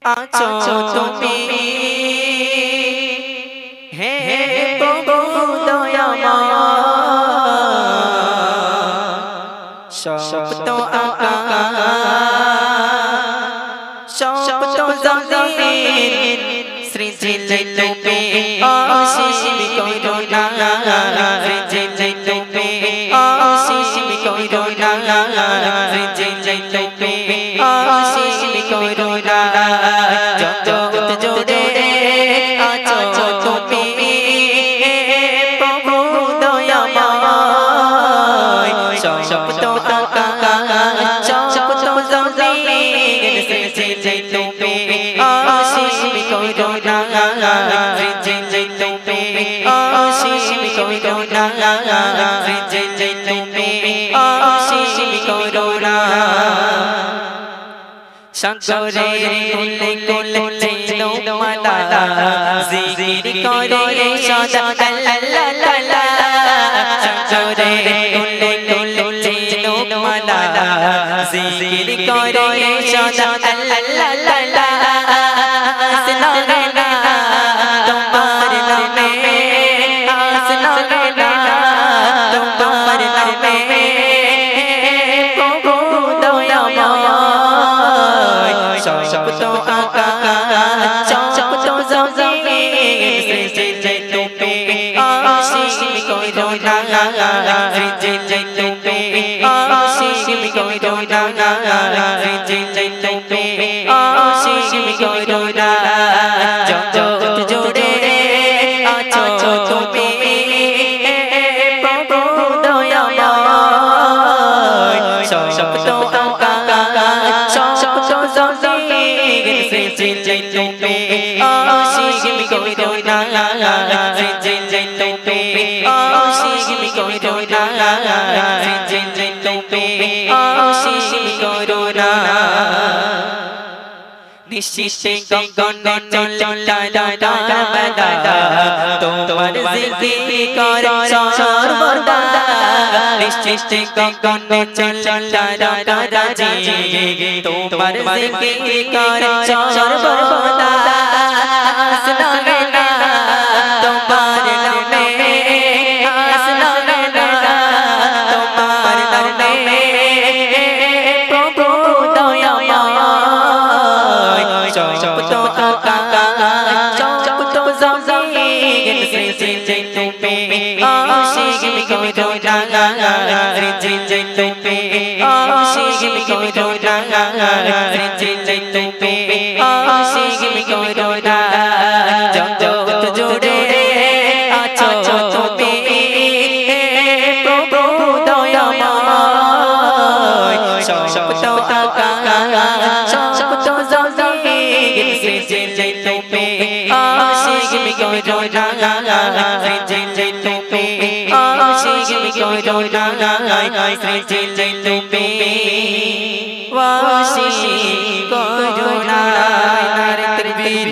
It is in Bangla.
আছো তুমি হে প্রভু দয়াময় সপ্ত আকাশ সপ্ত জমিন সৃজিলে তুমি অসীম করুণা সৃজিলে তুমি অসীম করুণা সৃজিলে তুমি অসীম করুণা জগৎ জুড়ে আছো তুমি প্রভু দয়াময় সপ্ত আকাশ সপ্ত জমিন সৃজিলে তুমি অসীম করুণা সৃজিলে তুমি অসীম করুণা সৃজিলে তুমি অসীম করুণা শঙ্করের কুলে কুলে ছিল মালা জিকির করে সদা আল্লাহ শঙ্করের কুলে কুলে ছিল মালা জিকির করে সদা আল্লাহ আসনা তোমার নামে আসনা তোমার নামে প্রভু দয়াময় সপ্ত আকাশ সপ্ত জমিন সৃজিলে তুমি অসীম করুণা সৃজিলে তুমি অসীম করুণা সৃজিলে তুমি অসীম করুণা জগৎ জুড়ে আছো তুমি প্রভু দয়াময় সপ্ত আকাশ সপ্ত জমিন সৃজিলে তুমি অসীম করুণা সৃজিলে তুমি অসীম করুণা সৃজিলে তুমি অসীম করুণা নিশিতে গগনে চলে দাদা তোমার জিকির করে সর্বদা নিশিতে গগনে চলে দাদা তোমার জিকির করে সর্বদা আসনা তোমার নামে আসনা তোমার নামে প্রভু দয়াময় সপ্ত আকাশ সপ্ত জমিন সৃজিলে তুমি অসীম করুণা সৃজিলে তুমি অসীম করুণা সৃজিলে তুমি অসীম করুণা জগৎ জুড়ে আছো তুমি প্রভু দয়াময় সপ্ত আকাশ সপ্ত জমিন সৃজিলে তুমি অসীম করুণা সৃজিলে তুমি অসীম করুণা সৃজিলে তুমি অসীম করুণা। নারে তাকবীর।